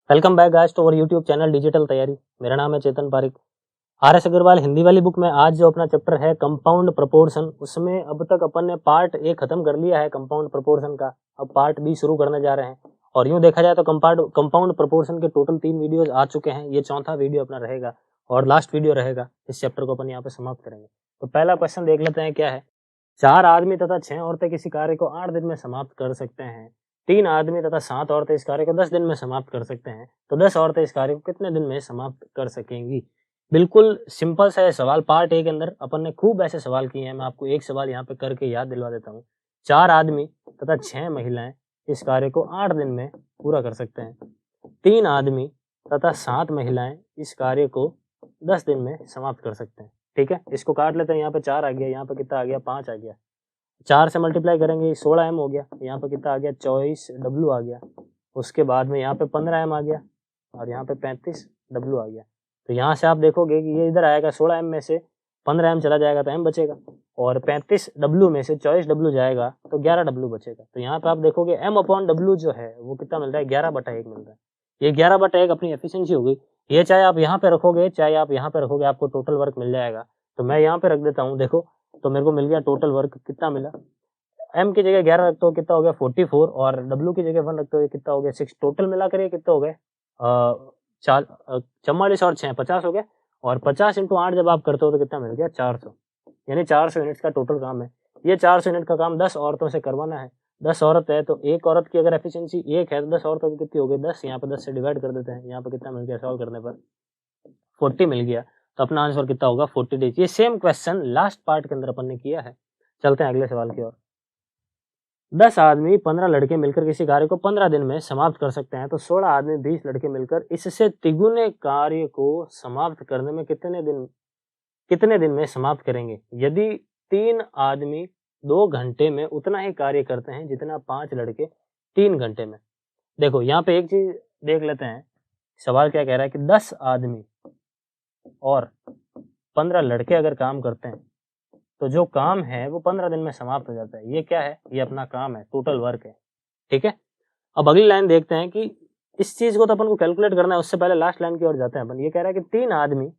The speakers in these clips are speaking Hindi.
Welcome back guys to our YouTube channel digital Taiyari. मेरा नाम है चेतन पारिक। आर.एस. अग्रवाल हिंदी वाली बुक में आज जो अपना चैप्टर है कंपाउंड प्रोपोर्शन, उसमें अब तक अपन ने पार्ट ए खत्म कर लिया है कंपाउंड प्रोपोर्शन का। अब पार्ट बी शुरू करने जा रहे हैं और यूं देखा जाए तो कंपाउंड प्रोपोर्शन के टोटल 3 वीडियोस आ चुके हैं। ये चौथा वीडियो अपना रहेगा और लास्ट वीडियो रहेगा। इस चैप्टर को अपन यहाँ पे समाप्त करेंगे। तो पहला क्वेश्चन देख लेते हैं क्या है। 4 आदमी तथा 6 औरतें किसी कार्य को 8 दिन में समाप्त कर सकते हैं। 3 आदमी तथा 7 औरतें इस कार्य को 10 दिन में समाप्त कर सकते हैं। तो 10 औरतें इस कार्य को कितने दिन में समाप्त कर सकेंगी? बिल्कुल सिंपल सा है सवाल। पार्ट ए के अंदर अपन ने खूब ऐसे सवाल किए हैं। मैं आपको एक सवाल यहाँ पे करके याद दिलवा देता हूँ। 4 आदमी तथा 6 महिलाएं इस कार्य को 8 दिन में पूरा कर सकते हैं। 3 आदमी तथा 7 महिलाएं इस कार्य को 10 दिन में समाप्त कर सकते हैं। ठीक है, इसको काट लेते हैं। यहाँ पे 4 आ गया, यहाँ पे कितना आ गया, 5 आ गया। 4 से मल्टीप्लाई करेंगे 16m हो गया। यहाँ पे कितना आ गया, 24w आ गया। उसके बाद में यहाँ पे 15m आ गया और यहाँ पे 35w आ गया। तो यहाँ से आप देखोगे कि ये इधर आएगा, 16m में से 15m चला जाएगा तो m बचेगा और 35w में से 24w जाएगा तो 11w बचेगा। तो यहाँ पे आप देखोगे m/w जो है वो कितना मिल रहा है, 11/1 मिल रहा है। ये 11/1 अपनी एफिशिएंसी हो गई। ये चाहे आप यहाँ पे रखोगे चाहे आप यहाँ पे रखोगे, आपको टोटल वर्क मिल जाएगा। तो मैं यहाँ पे रख देता हूँ, देखो तो मेरे को मिल गया टोटल वर्क कितना मिला। m की जगह 11 रखते हो कितना हो गया 44 और w की जगह 1 रखते हो कितना हो गया 6। टोटल मिलाकर ये कितना हो गए 44 और 6 50 हो गया। और 50 × 8 जब आप करते हो तो कितना मिल गया 400, यानी 400 यूनिट्स का टोटल काम है। ये 400 यूनिट का काम 10 औरतों से करवाना है। 10 औरत है तो एक औरत की अगर एफिशिएंसी 1 है तो 10 औरतों की कितनी हो गई 10। यहाँ पे 10 से डिवाइड कर देते हैं। यहाँ पे कितना मिल गया सॉल्व करने पर 40 मिल गया। तो अपना आंसर कितना होगा 40 डेज। ये सेम क्वेश्चन लास्ट पार्ट के अंदर अपन ने किया है। चलते हैं अगले सवाल की ओर। 10 आदमी 15 लड़के मिलकर किसी कार्य को 15 दिन में समाप्त कर सकते हैं। तो 16 आदमी 20 लड़के मिलकर इससे तिगुने कार्य को समाप्त करने में कितने दिन में समाप्त करेंगे? यदि 3 आदमी 2 घंटे में उतना ही कार्य करते हैं जितना 5 लड़के 3 घंटे में। देखो यहाँ पे एक चीज देख लेते हैं। सवाल क्या कह रहा है कि 10 आदमी और 15 लड़के अगर काम करते हैं तो जो काम है वो 15 दिन में समाप्त हो जाता है। ये क्या है, ये अपना काम है, टोटल वर्क है। ठीक है, अब अगली लाइन देखते हैं कि इस चीज को तो अपन को कैलकुलेट करना है। उससे पहले लास्ट लाइन की ओर जाते हैं अपन। ये कह रहा है कि 3 आदमी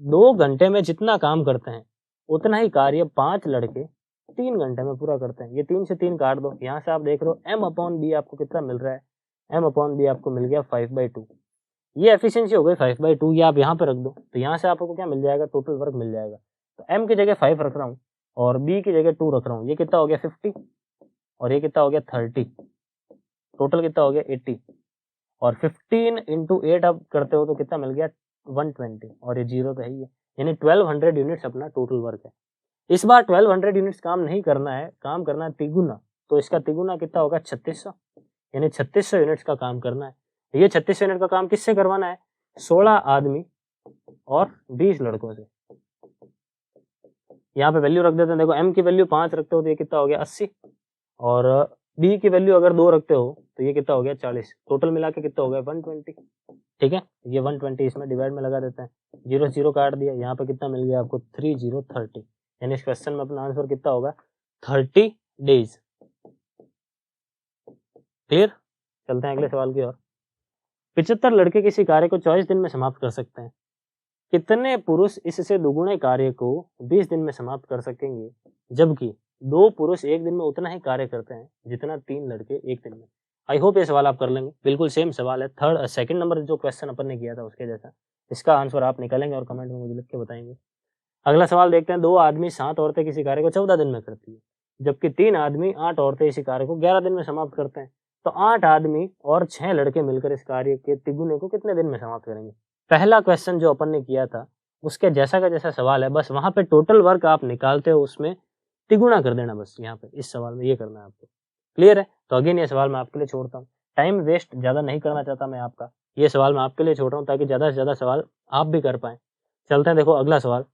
2 घंटे में जितना काम करते हैं उतना ही कार्य 5 लड़के 3 घंटे में पूरा करते हैं। ये 3 से 3 काट दो। यहाँ से आप देख रहे हो m/b आपको कितना मिल रहा है, m/b आपको मिल गया 5/2। ये एफिशिएंसी हो गई 5/2। ये आप यहाँ पे रख दो तो यहाँ से आपको क्या मिल जाएगा, टोटल वर्क मिल जाएगा। तो m की जगह 5 रख रहा हूँ और b की जगह 2 रख रहा हूँ। ये कितना हो गया 50 और ये कितना हो गया 30। टोटल कितना हो गया 80 और 15 × 8 आप करते हो तो कितना मिल गया 120 और ये 0 तो है ही है, यानी 1200 यूनिट्स अपना टोटल वर्क है। इस बार 1200 यूनिट्स काम नहीं करना है, काम करना है तिगुना। तो इसका तिगुना कितना होगा 3600, यानी 3600 यूनिट्स का काम करना है। ये 3600 यूनिट का काम किससे करवाना है, 16 आदमी और 20 लड़कों से। यहाँ पे वैल्यू रख देते हैं। देखो m की वैल्यू 5 रखते हो तो ये कितना हो गया 80 और b की वैल्यू अगर 2 रखते हो तो ये कितना हो गया 40। टोटल मिला के कितना हो गया 120। ठीक है, ये 120 इसमें डिवाइड में लगा देते हैं। 0 0 काट दिया। यहाँ पे कितना मिल गया आपको 3030, यानी इस क्वेश्चन में अपना आंसर कितना होगा 30 डेज। क्लियर, चलते हैं अगले सवाल की ओर। 75 लड़के किसी कार्य को 24 दिन में समाप्त कर सकते हैं। कितने पुरुष इससे दुगुने कार्य को 20 दिन में समाप्त कर सकेंगे, जबकि 2 पुरुष एक दिन में उतना ही कार्य करते हैं जितना 3 लड़के एक दिन में? आई होप ये सवाल आप कर लेंगे। बिल्कुल सेम सवाल है, सेकंड नंबर जो क्वेश्चन अपन ने किया था उसके जैसा। इसका आंसर आप निकालेंगे और कमेंट में मुझे लिख के बताएंगे। अगला सवाल देखते हैं। 2 आदमी 7 औरतें किसी कार्य को 14 दिन में करती है, जबकि 3 आदमी 8 औरतें इसी कार्य को 11 दिन में समाप्त करते हैं। तो 8 आदमी और 6 लड़के मिलकर इस कार्य के तिगुने को कितने दिन में समाप्त करेंगे? पहला क्वेश्चन जो अपन ने किया था उसके जैसा का जैसा सवाल है, बस वहां पे टोटल वर्क आप निकालते हो, उसमें तिगुना कर देना बस। यहाँ पे इस सवाल में ये करना है आपको। क्लियर है, तो अगेन ये सवाल मैं आपके लिए छोड़ता हूँ। टाइम वेस्ट ज्यादा नहीं करना चाहता मैं आपका, ये सवाल मैं आपके लिए छोड़ रहा हूँ ताकि ज्यादा से ज्यादा सवाल आप भी कर पाए। चलते हैं, देखो अगला सवाल।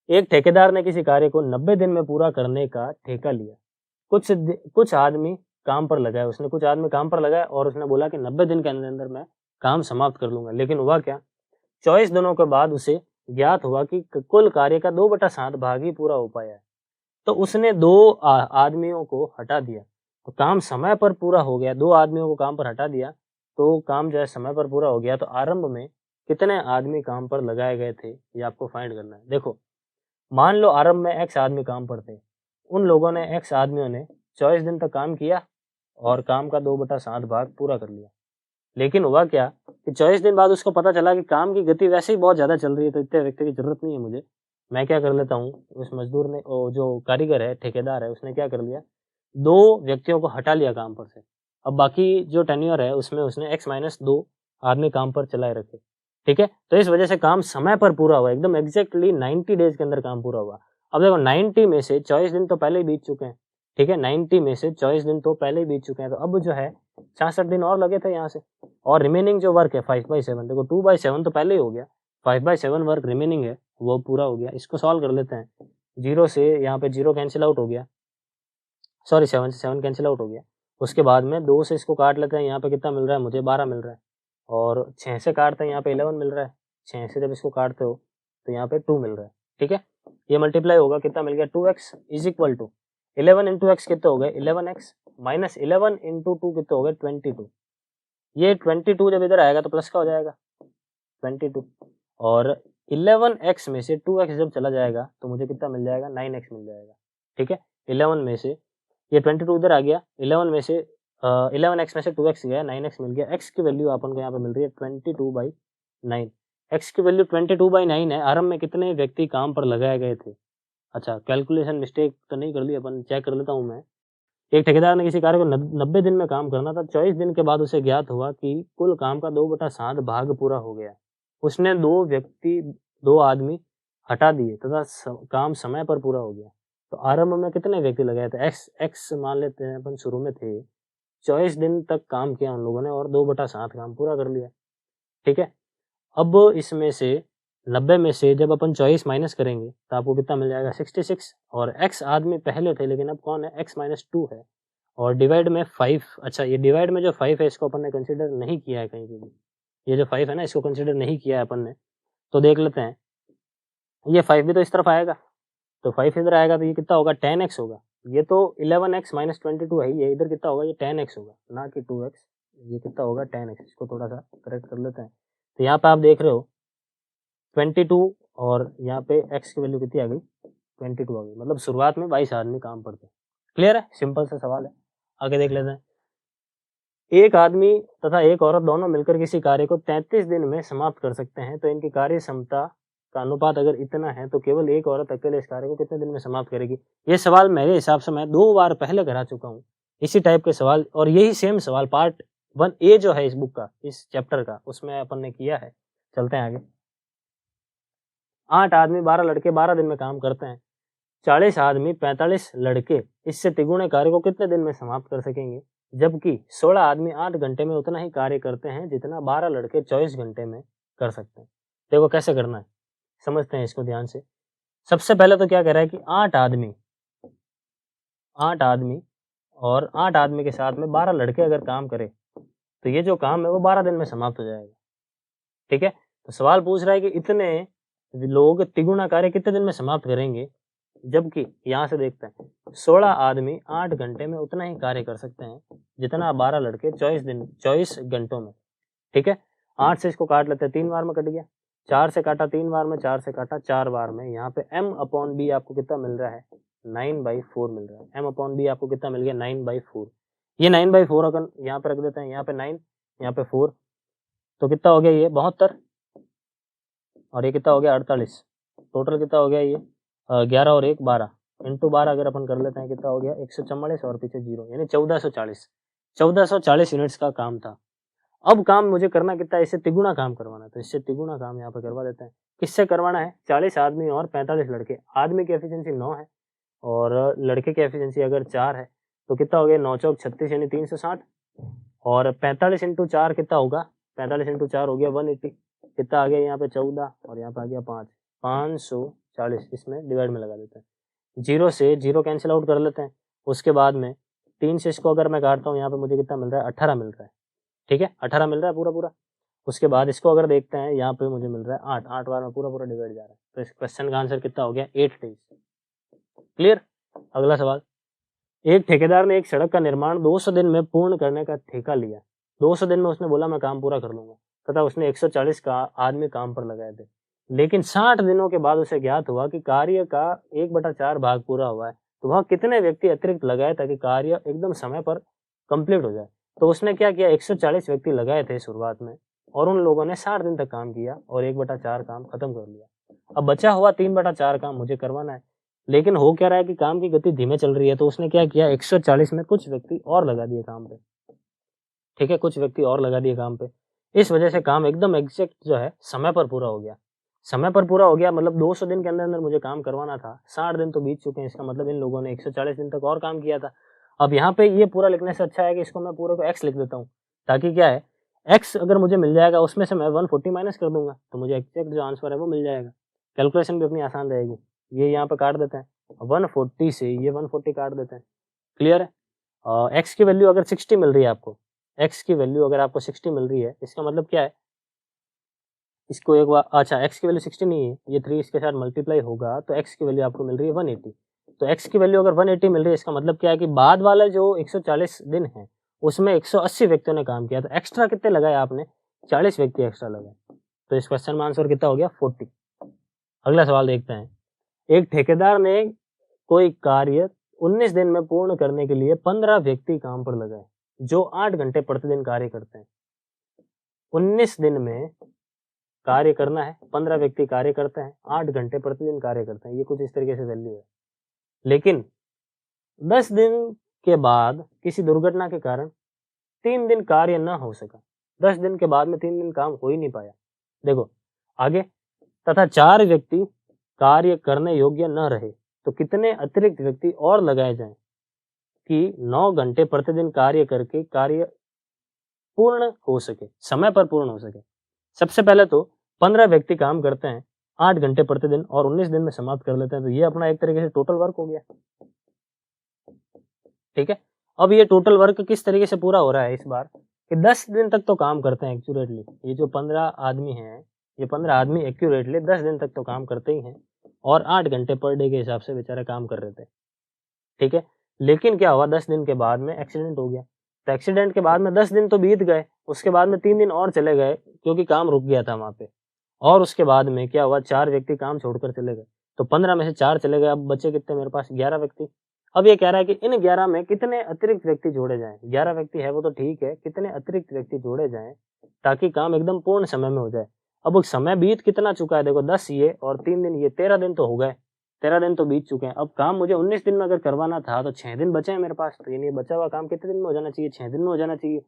एक ठेकेदार ने किसी कार्य को 90 दिन में पूरा करने का ठेका लिया। कुछ आदमी काम पर लगाए, उसने कुछ आदमी काम पर लगाए और उसने बोला कि 90 दिन के अंदर अंदर मैं काम समाप्त कर लूंगा। लेकिन हुआ क्या, 24 दिनों के बाद उसे ज्ञात हुआ कि कुल कार्य का 2/7 भाग ही पूरा हो पाया है। तो उसने 2 आदमियों को हटा दिया। तो काम समय पर पूरा हो गया, 2 आदमियों को काम पर हटा दिया तो काम जो है समय पर पूरा हो गया, तो आरंभ में कितने आदमी काम पर लगाए गए थे ये आपको फाइंड करना है। देखो, मान लो आरंभ में x आदमी काम पर थे, उन लोगों ने x आदमियों ने 24 दिन तक काम किया और काम का 2/7 भाग पूरा कर लिया। लेकिन हुआ क्या कि 24 दिन बाद उसको पता चला कि काम की गति वैसे ही बहुत ज़्यादा चल रही है, तो इतने व्यक्ति की ज़रूरत नहीं है मुझे। मैं क्या कर लेता हूँ, उस मज़दूर ने जो कारीगर है, ठेकेदार है, उसने क्या कर लिया, 2 व्यक्तियों को हटा लिया काम पर से। अब बाकी जो टेन्योर है उसमें उसने x-2 आदमी काम पर चलाए रखे। ठीक है? तो इस वजह से काम समय पर पूरा हुआ, एकदम एग्ज़ैक्टली 90 डेज़ के अंदर काम पूरा हुआ। अब देखो 90 में से 24 दिन तो पहले ही बीत चुके हैं। ठीक है? 90 में से 24 दिन तो पहले ही बीत चुके हैं, तो अब जो है 66 दिन और लगे थे यहाँ से। और रिमेनिंग जो वर्क है 5/7, देखो 2/7 तो पहले ही हो गया, 5/7 वर्क रिमेनिंग है वो पूरा हो गया। इसको सॉल्व कर लेते हैं। 0 से यहाँ पे 0 कैंसिल आउट हो गया, सॉरी 7 से 7 कैंसिल आउट हो गया। उसके बाद में 2 से इसको काट लेते हैं, यहाँ पे कितना मिल रहा है मुझे, 12 मिल रहा है। और 6 से काटते हैं, यहाँ पे 11 मिल रहा है। 6 से जब इसको काटते हो तो यहाँ पे 2 मिल रहा है। ठीक है? ये मल्टीप्लाई होगा, कितना मिल गया, 2x is equal to 11 into x कितने हो गए, 11x माइनस 11 इंटू 2 कितने हो गए, 22। ये 22 जब इधर आएगा तो प्लस का हो जाएगा 22, और 11x में से 2x जब चला जाएगा तो मुझे कितना मिल जाएगा, 9x मिल जाएगा। ठीक है? 11 में से ये 22 इधर आ गया, 11 में से 11x में से 2x गया, 9x मिल गया। x की वैल्यू अपन को यहाँ पे मिल रही है 22/9। x की वैल्यू 22/9 है। आरंभ में कितने व्यक्ति काम पर लगाए गए थे। अच्छा, कैलकुलेशन मिस्टेक तो नहीं कर ली अपन, चेक कर लेता हूँ मैं। एक ठेकेदार ने किसी कार्य को 90 दिन में काम करना था। 24 दिन के बाद उसे ज्ञात हुआ कि कुल काम का 2/7 भाग पूरा हो गया। उसने 2 आदमी हटा दिए तथा काम समय पर पूरा हो गया। तो आरंभ में कितने व्यक्ति लगाए थे, एक्स मान लेते हैं अपन, शुरू में थे 24 दिन तक काम किया उन लोगों ने और 2/7 काम पूरा कर लिया। ठीक है? अब इसमें से 90 में से जब अपन 24 माइनस करेंगे तो आपको कितना मिल जाएगा, 66। और x आदमी पहले थे लेकिन अब कौन है, x-2 है। और डिवाइड में 5, अच्छा ये डिवाइड में जो 5 है इसको अपन ने कंसीडर नहीं किया है कहीं पे भी। ये जो 5 है ना, इसको कंसीडर नहीं किया है अपन ने। तो देख लेते हैं, ये 5 भी तो इस तरफ आएगा, तो 5 इधर आएगा तो ये कितना होगा, 10x होगा। ये तो 11x माइनस 22 है, ये इधर कितना होगा, ये 10x होगा, ना कि 2x। ये कितना होगा, 10x। इसको थोड़ा सा करेक्ट कर लेते हैं। तो यहाँ पे आप देख रहे हो 22 और यहाँ पे x की वैल्यू कितनी आ गई, 22 आ गई। मतलब शुरुआत में 22 आदमी काम पर थे। क्लियर है? सिंपल सा सवाल है। आगे देख लेते हैं। एक आदमी तथा एक औरत दोनों मिलकर किसी कार्य को 33 दिन में समाप्त कर सकते हैं, तो इनकी कार्य क्षमता का अनुपात अगर इतना है तो केवल एक औरत अकेले इस कार्य को कितने दिन में समाप्त करेगी। ये सवाल मेरे हिसाब से मैं 2 बार पहले करा चुका हूँ इसी टाइप के सवाल, और यही सेम सवाल पार्ट 1A जो है इस बुक का, इस चैप्टर का, उसमें अपन ने किया है। चलते हैं आगे। 8 आदमी 12 लड़के 12 दिन में काम करते हैं। 40 आदमी 45 लड़के इससे तिगुने कार्य को कितने दिन में समाप्त कर सकेंगे, जबकि 16 आदमी 8 घंटे में उतना ही कार्य करते हैं जितना 12 लड़के 24 घंटे में कर सकते हैं। देखो कैसे करना है, समझते हैं इसको ध्यान से। सबसे पहले तो क्या कह रहा है कि 8 आदमी और 8 आदमी के साथ में 12 लड़के अगर काम करें तो ये जो काम है वो 12 दिन में समाप्त हो जाएगा। ठीक है? तो सवाल पूछ रहा है कि इतने लोग तिगुना कार्य कितने दिन में समाप्त करेंगे, जबकि यहाँ से देखते हैं 16 आदमी 8 घंटे में उतना ही कार्य कर सकते हैं जितना 12 लड़के 24 घंटों में। ठीक है? 8 से इसको काट लेते हैं, 3 बार में कट गया। 4 से काटा 3 बार में, 4 से काटा 4 बार में। यहाँ पे m/b आपको कितना मिल रहा है, 9/4 मिल रहा है। m/b आपको कितना मिल गया, 9/4। ये 9/4 अगर यहाँ पे रख देते हैं, यहाँ पे 9, यहाँ पे 4, तो कितना हो गया ये 72, और ये कितना हो गया 48। टोटल कितना हो गया ये 11 और 1 12, इंटू 12 अगर अपन कर लेते हैं कितना हो गया 144 और पीछे 0, यानी 1440 यूनिट्स का काम था। अब काम मुझे करना कितना है, इससे तिगुना काम करवाना है, तो इससे तिगुना काम यहाँ पे करवा देते हैं। किससे करवाना है, 40 आदमी और 45 लड़के। आदमी की एफिशिएंसी 9 है और लड़के की एफिशिएंसी अगर 4 है तो कितना हो गया, 9 चौक 36 यानी 360, और 45 इंटू 4 कितना होगा, 45 इंटू 4 हो गया 180। कितना आ गया यहाँ पे 14 और यहाँ पे आ गया 5, 540। इसमें डिवाइड में लगा देते हैं। 0 से 0 कैंसिल आउट कर लेते हैं। उसके बाद में 3 से इसको अगर मैं काटता हूँ यहाँ पे मुझे कितना मिल रहा है, 18 मिल रहा है। ठीक है, 18 मिल रहा है पूरा पूरा। उसके बाद इसको अगर देखते हैं यहाँ पे मुझे मिल रहा है 8 बार में पूरा पूरा डिवाइड जा रहा है। तो इस क्वेश्चन का आंसर कितना हो गया, 8 डेज। क्लियर? अगला सवाल। एक ठेकेदार ने एक सड़क का निर्माण 200 दिन में पूर्ण करने का ठेका लिया। 200 दिन में उसने बोला मैं काम पूरा कर लूंगा, तथा उसने 140 का आदमी काम पर लगाए थे। लेकिन 60 दिनों के बाद उसे ज्ञात हुआ कि कार्य का 1/4 भाग पूरा हुआ है, तो वह कितने व्यक्ति अतिरिक्त लगाए ताकि कार्य एकदम समय पर कंप्लीट हो जाए। तो उसने क्या किया, 140 व्यक्ति लगाए थे शुरुआत में, और उन लोगों ने 60 दिन तक काम किया और 1/4 काम खत्म कर लिया। अब बचा हुआ 3/4 काम मुझे करवाना है, लेकिन हो क्या रहा है कि काम की गति धीमे चल रही है, तो उसने क्या किया, 140 में कुछ व्यक्ति और लगा दिए काम पे। ठीक है, कुछ व्यक्ति और लगा दिए काम पे। इस वजह से काम एकदम एग्जैक्ट जो है समय पर पूरा हो गया। समय पर पूरा हो गया मतलब 200 दिन के अंदर-अंदर मुझे काम करवाना था, 60 दिन तो बीत चुके हैं, इसका मतलब इन लोगों ने 140 दिन तक और काम किया था। अब यहाँ पे ये पूरा लिखने से अच्छा है कि इसको मैं पूरे को x लिख देता हूँ, ताकि क्या है, x अगर मुझे मिल जाएगा उसमें से मैं 140 माइनस कर दूँगा, तो मुझे एग्जैक्ट जो आंसर है वो मिल जाएगा। कैलकुलेशन भी अपनी आसान रहेगी। ये यहाँ पे काट देते हैं, 140 से ये 140 काट देते हैं, क्लियर है? x की वैल्यू अगर 60 मिल रही है आपको, x की वैल्यू अगर आपको 60 मिल रही है, इसका मतलब क्या है, इसको एक बार, अच्छा x की वैल्यू 60 नहीं है, ये 3 इसके साथ मल्टीप्लाई होगा तो x की वैल्यू आपको मिल रही है 180। तो x की वैल्यू अगर 180 मिल रही है, इसका मतलब क्या है कि बाद वाला जो 140 दिन है उसमें 180 व्यक्तियों ने काम किया, तो एक्स्ट्रा कितने लगाए आपने, 40 व्यक्ति एक्स्ट्रा लगाए। तो इस क्वेश्चन में आंसर कितना हो गया, 40। अगला सवाल देखते हैं। एक ठेकेदार ने कोई कार्य 19 दिन में पूर्ण करने के लिए 15 व्यक्ति काम पर लगाए, जो 8 घंटे प्रतिदिन कार्य करते हैं। 19 दिन में कार्य करना है, 15 व्यक्ति कार्य करते हैं, 8 घंटे प्रतिदिन कार्य करते हैं, ये कुछ इस तरीके से वैल्यू है। लेकिन 10 दिन के बाद किसी दुर्घटना के कारण 3 दिन कार्य न हो सका, 10 दिन के बाद में 3 दिन काम हो ही नहीं पाया। देखो आगे, तथा 4 व्यक्ति कार्य करने योग्य न रहे, तो कितने अतिरिक्त व्यक्ति और लगाए जाएं कि 9 घंटे प्रतिदिन कार्य करके कार्य पूर्ण हो सके, समय पर पूर्ण हो सके। सबसे पहले तो 15 व्यक्ति काम करते हैं 8 घंटे प्रतिदिन और 19 दिन में समाप्त कर लेते हैं, तो ये अपना एक तरीके से टोटल वर्क हो गया। ठीक है, अब ये टोटल वर्क किस तरीके से पूरा हो रहा है इस बार, कि 10 दिन तक तो काम करते हैं एक्यूरेटली, ये जो 15 आदमी हैं, ये 15 आदमी एक्यूरेटली 10 दिन तक तो काम करते ही हैं, और 8 घंटे पर डे के हिसाब से बेचारे काम कर रहे थे। ठीक है, लेकिन क्या हुआ, 10 दिन के बाद में एक्सीडेंट हो गया, तो एक्सीडेंट के बाद में 10 दिन तो बीत गए, उसके बाद में 3 दिन और चले गए क्योंकि काम रुक गया था वहां पे, और उसके बाद में क्या हुआ, 4 व्यक्ति काम छोड़कर चले गए, तो 15 में से 4 चले गए, अब बचे कितने मेरे पास, 11 व्यक्ति। अब ये कह रहा है कि इन 11 में कितने अतिरिक्त व्यक्ति जोड़े जाएं, 11 व्यक्ति है वो तो ठीक है, कितने अतिरिक्त व्यक्ति जोड़े जाएं ताकि काम एकदम पूर्ण समय में हो जाए। अब वो समय बीत कितना चुका है, देखो 10 ये और 3 दिन ये, 13 दिन तो हो गए, 13 दिन तो बीत चुके हैं। अब काम मुझे 19 दिन में अगर करवाना था तो 6 दिन बचे हैं मेरे पास, तो यानी बचा हुआ काम कितने दिन में हो जाना चाहिए, 6 दिन में हो जाना चाहिए।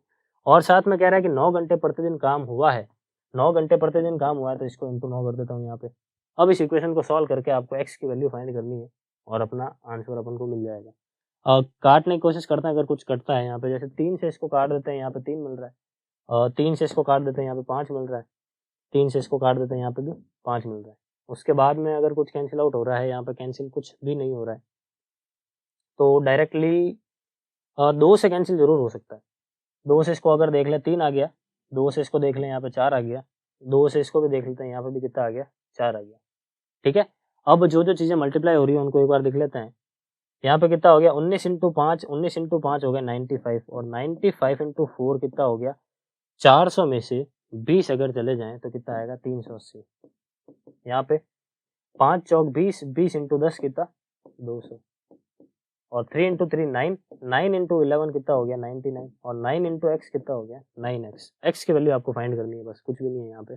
और साथ में कह रहा है कि 9 घंटे प्रतिदिन काम हुआ है, 9 घंटे प्रतिदिन काम हुआ है, तो इसको इंटू 9 कर देता हूँ यहाँ पे। अब इस इक्वेशन को सॉल्व करके आपको x की वैल्यू फाइंड करनी है और अपना आंसर अपन को मिल जाएगा। काटने की कोशिश करते हैं, अगर कुछ कटता है यहाँ पे, जैसे 3 से इसको काट देते हैं, यहाँ पे 3 मिल रहा है, और 3 से इसको काट देते हैं, यहाँ पे 5 मिल रहा है, 3 से इसको काट देते हैं, यहाँ पे भी 5 मिल रहा है। उसके बाद में अगर कुछ कैंसिल आउट हो रहा है, यहाँ पे कैंसिल कुछ भी नहीं हो रहा है, तो डायरेक्टली 2 से कैंसिल जरूर हो सकता है। 2 से इसको अगर देख लें 3 आ गया, 2 से इसको देख लें यहाँ पे 4 आ गया, 2 से इसको भी देख लेते हैं, यहाँ पे भी कितना आ गया, 4 आ गया। ठीक है, अब जो जो चीजें मल्टीप्लाई हो रही है उनको एक बार देख लेते हैं। यहाँ पे कितना हो गया, 19 इंटू 5, 19 इंटू 5 हो गया 95, और 95 इंटू 4 कितना हो गया, 400 में से 20 अगर चले जाएं तो कितना आएगा, 380। यहाँ पे 5 चौक 20, 20 इंटू 10 कितना, 200, और 3 इंटू 3 9, 9 इंटू 11 कितना हो गया, 99, और 9 इंटू एक्स कितना हो गया, 9x। एक्स की वैल्यू आपको फाइंड करनी है, बस कुछ भी नहीं है यहाँ पे।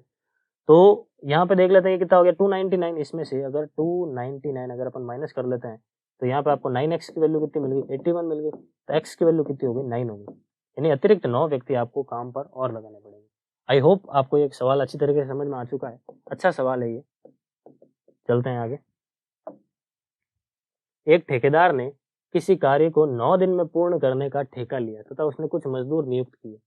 तो यहाँ पे देख लेते हैं कितना हो गया, 299। इसमें से अगर 299 अगर अपन माइनस कर लेते हैं तो यहाँ पे आपको 9x की वैल्यू कितनी मिल गई, 81 मिल गई, तो x की वैल्यू कितनी हो गई, 9 हो गई। यानी अतिरिक्त 9 व्यक्ति आपको काम पर और लगाने पड़ेंगे। आई होप आपको ये सवाल अच्छी तरीके से समझ में आ चुका है, अच्छा सवाल है ये। चलते हैं आगे। एक ठेकेदार ने किसी कार्य को 9 दिन में पूर्ण करने का ठेका लिया तथा उसने कुछ मजदूर नियुक्त किए,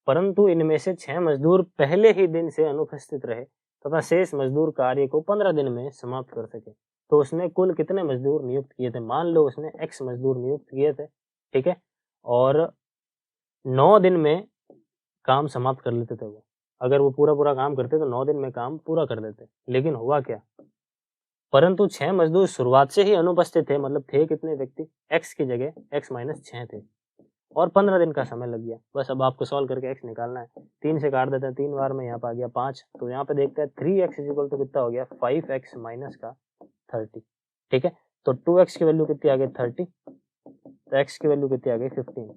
परंतु इनमें से 6 मजदूर पहले ही दिन से अनुपस्थित रहे तथा शेष मजदूर कार्य को 15 दिन में समाप्त कर सके। तो उसने कुल कितने मजदूर नियुक्त किए थे, मान लो उसने x मजदूर नियुक्त किए थे, ठीक है, और 9 दिन में काम समाप्त कर लेते थे वो। अगर वो पूरा पूरा काम करते तो 9 दिन में काम पूरा कर देते, लेकिन हुआ क्या, परंतु 6 मजदूर शुरुआत से ही अनुपस्थित थे, मतलब थे कितने व्यक्ति, x की जगह x माइनस 6 थे, और 15 दिन का समय लग गया। बस अब आपको सॉल्व करके x निकालना है। 3 से काट देते हैं, 3 बार में यहाँ पे आ गया 5, तो यहाँ पे देखते हैं 3x इक्वल टू कितना हो गया 5x माइनस का 30। ठीक है, तो 2x की वैल्यू कितनी आ गई 30, तो x की वैल्यू कितनी आ गई 15।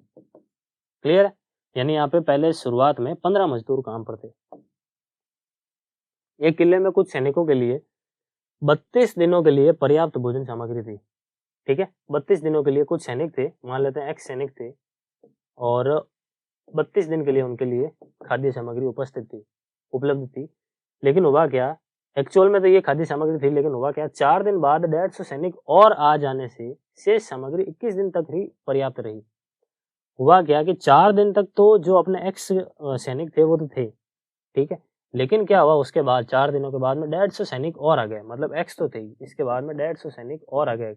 क्लियर है, यानी यहाँ पे पहले शुरुआत में 15 मजदूर काम पर थे। एक किले में कुछ सैनिकों के लिए 32 दिनों के लिए पर्याप्त भोजन सामग्री थी। ठीक है, 32 दिनों के लिए कुछ सैनिक थे, मान लेते हैं x सैनिक थे, और 32 दिन के लिए उनके लिए खाद्य सामग्री उपलब्ध थी। लेकिन हुआ क्या, एक्चुअल में तो ये खाद्य सामग्री थी, लेकिन हुआ क्या, 4 दिन बाद 150 सैनिक और आ जाने से शेष सामग्री 21 दिन तक ही पर्याप्त रही। हुआ क्या कि 4 दिन तक तो जो अपने एक्स सैनिक थे वो तो थे, ठीक है, लेकिन क्या हुआ उसके बाद 4 दिनों के बाद में 150 सैनिक और आ गए, मतलब एक्स तो थे ही, इसके बाद में 150 सैनिक और आ गए।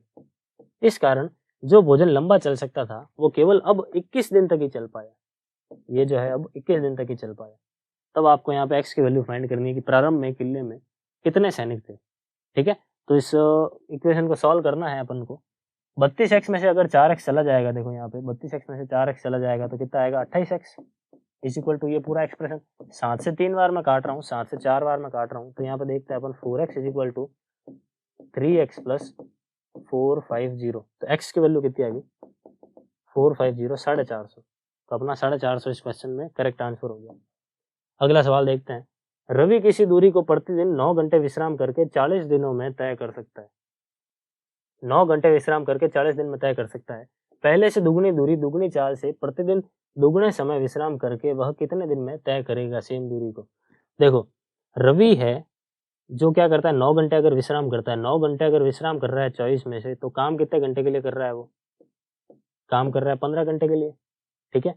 इस कारण जो भोजन लंबा चल सकता था वो केवल अब 21 दिन तक ही चल पाया। ये जो है अब 21 दिन तक ही चल पाया। तब आपको यहाँ पे एक्स की वैल्यू फाइंड करनी है कि प्रारंभ में किले में कितने सैनिक थे। ठीक है, तो इस इक्वेशन को सॉल्व करना है अपन को। 32x में से अगर 4x चला जाएगा, देखो यहाँ पे 32x में से 4x चला जाएगा तो कितना आएगा 28x इज इक्वल टू ये पूरा एक्सप्रेशन। 7 से 3 बार मैं काट रहा हूँ, 7 से 4 बार मैं काट रहा हूँ, तो यहाँ पे देखते हैं अपन 4x is equal to 3x plus 450। तो x की वैल्यू कितनी आएगी 450, 450। तो अपना 450 इस क्वेश्चन में करेक्ट आंसर हो गया। अगला सवाल देखते हैं। रवि किसी दूरी को प्रतिदिन 9 घंटे विश्राम करके 40 दिनों में तय कर सकता है। 9 घंटे विश्राम करके 40 दिन में तय कर सकता है। पहले से दुगनी दूरी दुगनी चाल से प्रतिदिन दुगने समय विश्राम करके वह कितने दिन में तय करेगा सेम दूरी को। देखो रवि है जो क्या करता है 9 घंटे अगर विश्राम करता है, 9 घंटे अगर विश्राम कर रहा है 24 में से, तो काम कितने घंटे के लिए कर रहा है, वो काम कर रहा है 15 घंटे के लिए। ठीक है,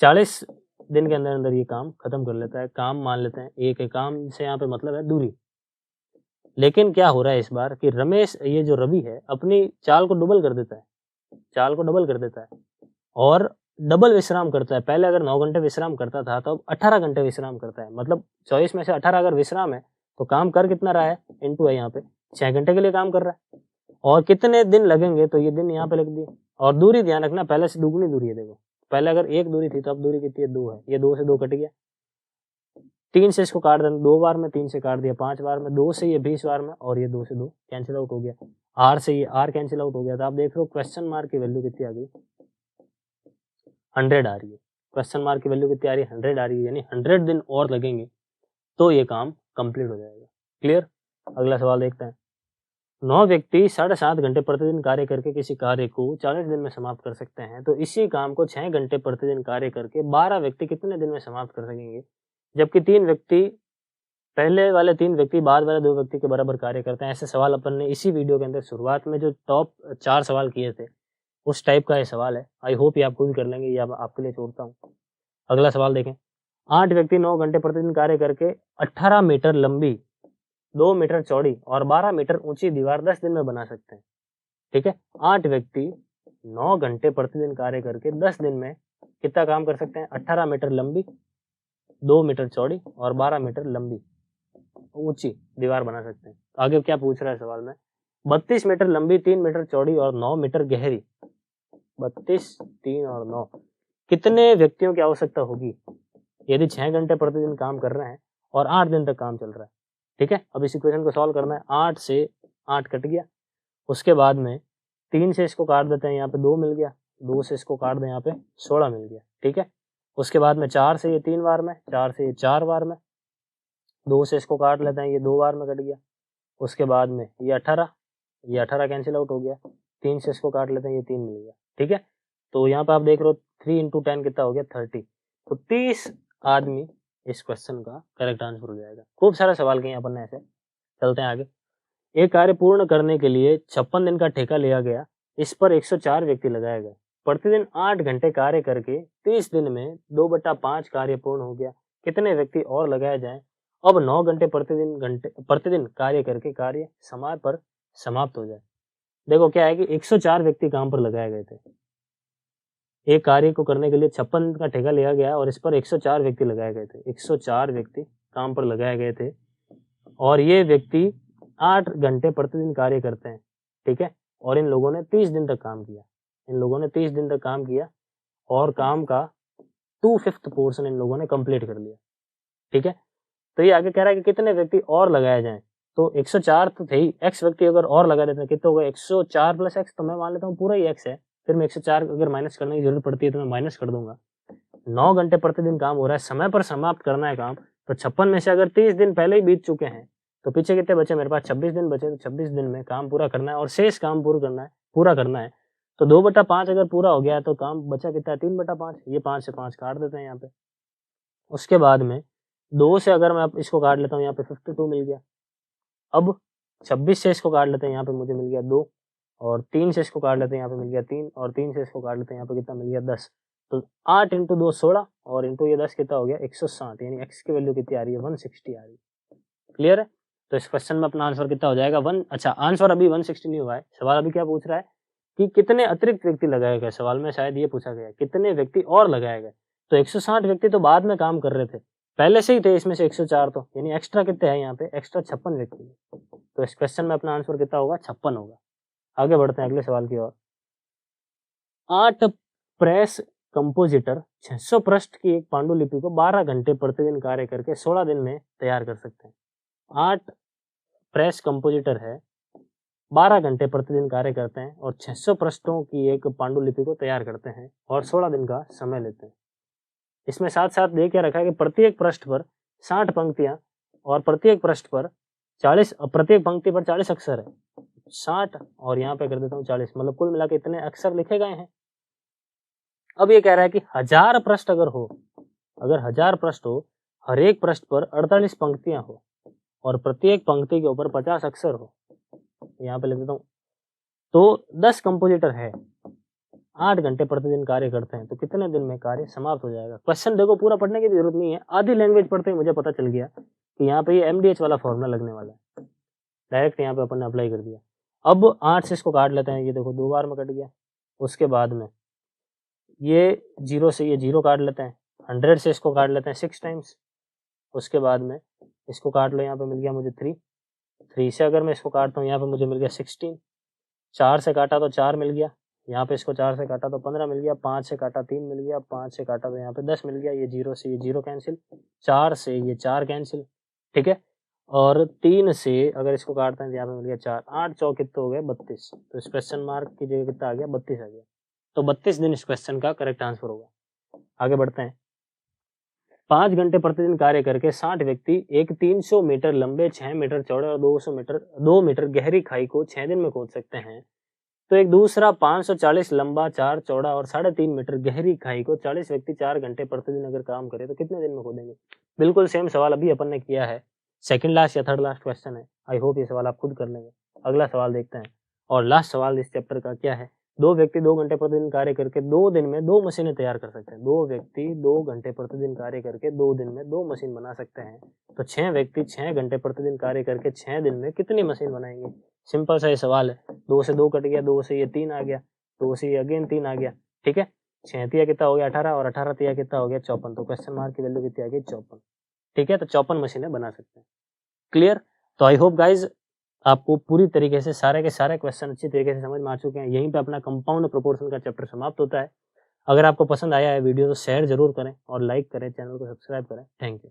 40 दिन के अंदर अंदर ये काम खत्म कर लेता है। काम मान लेते हैं एक है, काम से यहाँ पे मतलब है दूरी। लेकिन क्या हो रहा है इस बार कि रमेश, ये जो रवि है, अपनी चाल को डबल कर देता है, चाल को डबल कर देता है और डबल विश्राम करता है। पहले अगर 9 घंटे विश्राम करता था तो अब 18 घंटे विश्राम करता है। मतलब 24 में से 18 अगर विश्राम है तो काम कर कितना रहा है, इनटू है यहाँ पे 6 घंटे के लिए काम कर रहा है। और कितने दिन लगेंगे, तो ये दिन यहाँ पे लग दिए। और दूरी ध्यान रखना पहले से दुगनी दूरी है। देखो पहले अगर 1 दूरी थी तो अब दूरी कितनी है 2 है, ये 2 से 2 कट गया। 3 से इसको काट देना 2 बार में, 3 से काट दिया 5 बार में, 2 से ये 20 बार में, और ये 2 से 2 कैंसिल आउट हो गया। आर से ये आर कैंसिल आउट हो गया। तो आप देख रहे हो क्वेश्चन मार्क की वैल्यू कितनी आ गई 100 आ रही है। क्वेश्चन मार्क की वैल्यू कितनी आ रही है 100 आ रही है, यानी 100 दिन और लगेंगे तो ये काम कंप्लीट हो जाएगा। क्लियर। अगला सवाल देखते हैं। 9 व्यक्ति 7.5 घंटे प्रतिदिन कार्य करके किसी कार्य को 40 दिन में समाप्त कर सकते हैं, तो इसी काम को 6 घंटे प्रतिदिन कार्य करके 12 व्यक्ति कितने दिन में समाप्त कर सकेंगे। जबकि 3 व्यक्ति, पहले वाले 3 व्यक्ति बाद वाले 2 व्यक्ति के बराबर कार्य करते हैं। ऐसे सवाल अपन ने इसी वीडियो के अंदर शुरुआत में जो टॉप 4 सवाल किए थे उस टाइप का ये सवाल है। आई होप ये आप खुद कर लेंगे, ये आपके लिए छोड़ता हूँ। अगला सवाल देखें। 8 व्यक्ति 9 घंटे प्रतिदिन कार्य करके 18 मीटर लंबी, 2 मीटर चौड़ी और 12 मीटर ऊंची दीवार 10 दिन में बना सकते हैं। ठीक है, 8 व्यक्ति 9 घंटे प्रतिदिन कार्य करके 10 दिन में कितना काम कर सकते हैं, 18 मीटर लंबी, 2 मीटर चौड़ी और 12 मीटर लंबी ऊंची दीवार बना सकते हैं। आगे क्या पूछ रहा है सवाल में, 32 मीटर लंबी, 3 मीटर चौड़ी और 9 मीटर गहरी, 32, 3 और 9 कितने व्यक्तियों की आवश्यकता होगी यदि 6 घंटे प्रतिदिन काम कर रहे हैं और 8 दिन तक काम चल रहा है। ठीक है, अब इस इक्वेशन को सॉल्व करना है। 8 से 8 कट गया, उसके बाद में 3 से इसको काट देते हैं, यहाँ पे 2 मिल गया, 2 से इसको काट दें, यहाँ पे 16 मिल गया। ठीक है, उसके बाद में 4 से ये 3 बार में, 4 से ये 4 बार में, 2 से इसको काट लेते हैं, ये 2 बार में कट गया। उसके बाद में ये 18, ये 18 कैंसिल आउट हो गया। 3 से इसको काट लेते हैं, ये 3 मिल गया। ठीक है, तो यहाँ पे आप देख रहे हो 3 इंटू 10 कितना हो गया 30। तो 30 आदमी इस क्वेश्चन का करेक्ट आंसर हो जाएगा। खूब सारे सवाल किए अपन ने ऐसे। चलते हैं आगे। एक कार्य पूर्ण करने के लिए 56 दिन का ठेका लिया गया, इस पर 104 व्यक्ति लगाए गए। प्रतिदिन 8 घंटे कार्य करके 30 दिन में 2/5 कार्य पूर्ण हो गया, कितने व्यक्ति और लगाए जाएं। अब 9 घंटे प्रतिदिन कार्य करके कार्य समय पर समाप्त हो जाए। देखो क्या है कि 104 व्यक्ति काम पर लगाए गए थे। एक कार्य को करने के लिए 56 का ठेका लिया गया और इस पर 104 व्यक्ति लगाए गए थे। 104 व्यक्ति काम पर लगाए गए थे और ये व्यक्ति 8 घंटे प्रतिदिन कार्य करते हैं। ठीक है, और इन लोगों ने 30 दिन तक काम किया। इन लोगों ने 30 दिन तक काम किया और काम का 2/5 पोर्शन इन लोगों ने कंप्लीट कर लिया। ठीक है, तो ये आगे कह रहा है कि कितने व्यक्ति और लगाए जाएं। तो 104 तो थे ही, x व्यक्ति अगर और लगा देते हैं कितने हो गए 104 + x, तो मैं मान लेता हूँ पूरा ही x है, फिर मैं 104 अगर माइनस करने की जरूरत पड़ती है तो मैं माइनस कर दूंगा। 9 घंटे प्रतिदिन काम हो रहा है, समय पर समाप्त करना है काम। तो 56 में से अगर 30 दिन पहले ही बीत चुके हैं तो पीछे कितने बचे, मेरे पास 26 दिन बचे। तो 26 दिन में काम पूरा करना है और शेष काम पूरा करना है। तो 2/5 अगर पूरा हो गया है तो काम बचा कितना है 3/5। ये 5 से 5 काट देते हैं यहाँ पे। उसके बाद में 2 से अगर मैं इसको काट लेता हूँ यहाँ पे 52 मिल गया। अब 26 से इसको काट लेते हैं, यहाँ पे मुझे मिल गया 2, और 3 से इसको काट लेते हैं, यहाँ पे मिल गया 3, और 3 से इसको काट लेते हैं, यहाँ पे कितना मिल गया 10। तो 8 × 2 16 और इंटू ये 10 कितना हो गया 160, यानी x की वैल्यू कितनी आ रही है 160 आ रही है। क्लियर है? तो इस क्वेश्चन में अपना आंसर कितना हो जाएगा 1। अच्छा, आंसर अभी 160 नहीं हुआ है, सवाल अभी क्या पूछ रहा है कि कितने अतिरिक्त व्यक्ति लगाए गए। सवाल में शायद ये पूछा गया कितने व्यक्ति और लगाए गए। तो 160 व्यक्ति तो बाद में काम कर रहे थे, पहले से ही थे इसमें से 104, तो यानी एक्स्ट्रा कितने हैं यहाँ पे, एक्स्ट्रा 56 व्यक्ति। तो इस क्वेश्चन में अपना आंसर कितना होगा 56 होगा। आगे बढ़ते हैं अगले सवाल की ओर। 8 प्रेस कंपोजिटर 600 पृष्ठ की एक पांडुलिपि को 12 घंटे प्रतिदिन कार्य करके 16 दिन में तैयार कर सकते हैं। 8 प्रेस कंपोजिटर है, 12 घंटे प्रतिदिन कार्य करते हैं और 600 पृष्ठों की एक पांडुलिपि को तैयार करते हैं और 16 दिन का समय लेते हैं। इसमें साथ साथ दे क्या रखा है कि प्रत्येक पृष्ठ पर 60 पंक्तियां और प्रत्येक पंक्ति पर 40 अक्षर है। 60 और यहाँ पे कर देता हूँ 40, मतलब कुल मिला के इतने अक्षर लिखे गए हैं। अब ये कह रहा है कि 1000 पृष्ठ अगर 1000 पृष्ठ हो, हर एक पृष्ठ पर 48 पंक्तियां हो और प्रत्येक पंक्ति के ऊपर 50 अक्षर हो, यहाँ पे लिख देता हूँ। तो 10 कंपोजिटर है, 8 घंटे प्रतिदिन कार्य करते हैं, तो कितने दिन में कार्य समाप्त हो जाएगा। क्वेश्चन देखो पूरा पढ़ने की जरूरत नहीं है, आधी लैंग्वेज पढ़ते ही मुझे पता चल गया कि यहाँ पे ये MDH वाला फॉर्मूला लगने वाला है। डायरेक्ट यहाँ पे अपन ने अप्लाई कर दिया। अब 8 से इसको काट लेते हैं, ये देखो 2 बार में कट गया। उसके बाद में ये 0 से ये 0 काट लेते हैं, 100 से इसको काट लेते हैं 6 टाइम्स। उसके बाद में इसको काट लो, यहाँ पे मिल गया मुझे 3 से अगर मैं इसको काटता हूँ यहाँ पे मुझे मिल गया 16। 4 से काटा तो 4 मिल गया, यहाँ पे इसको 4 से काटा तो 15 मिल गया, 5 से काटा 3 मिल गया, 5 से काटा तो यहाँ पे 10 मिल गया। ये 0 से ये 0 कैंसिल, 4 से ये 4 कैंसिल, ठीक है। और 3 से अगर इसको काटते हैं तो यहाँ पे मिल गया 4, 8 चौक कितने हो गए 32। तो इस क्वेश्चन मार्क की जगह कितना आ गया 32 आ गया। तो 32 दिन इस क्वेश्चन का करेक्ट आंसर होगा। आगे बढ़ते हैं। 5 घंटे प्रतिदिन कार्य करके 60 व्यक्ति एक 300 मीटर लंबे, 6 मीटर चौड़े और 2 मीटर गहरी खाई को 6 दिन में खोद सकते हैं। तो एक दूसरा 540 लंबा, 4 चौड़ा और 3.5 मीटर गहरी खाई को 40 व्यक्ति 4 घंटे प्रतिदिन अगर काम करे तो कितने दिन में खोदेंगे। बिल्कुल सेम सवाल अभी अपन ने किया है, सेकंड लास्ट या थर्ड लास्ट क्वेश्चन है। आई होप ये सवाल आप खुद कर लेंगे। अगला सवाल देखते हैं। और लास्ट सवाल इस चैप्टर का क्या है। 2 व्यक्ति 2 घंटे प्रतिदिन कार्य करके 2 दिन में 2 मशीनें तैयार कर सकते हैं। 2 व्यक्ति 2 घंटे प्रतिदिन कार्य करके 2 दिन में 2 मशीन बना सकते हैं। तो 6 व्यक्ति 6 घंटे प्रतिदिन कार्य करके 6 दिन में कितनी मशीन बनाएंगे। सिंपल सा ये सवाल है। 2 से 2 कट गया, 2 से ये 3 आ गया, 2 से ये अगेन 3 आ गया, ठीक है। 6 तिया कितना हो गया 18 और 18 तिया कितना हो गया 54। तो क्वेश्चन मार्क की वैल्यू कितनी आ गई 54, ठीक है। तो 54 मशीनें बना सकते हैं। क्लियर। तो आई होप गाइज आपको पूरी तरीके से सारे के सारे क्वेश्चन अच्छी तरीके से समझ में आ चुके हैं। यहीं पे अपना कंपाउंड प्रोपोर्शन का चैप्टर समाप्त होता है। अगर आपको पसंद आया है वीडियो तो शेयर जरूर करें और लाइक करें, चैनल को सब्सक्राइब करें। Thank you.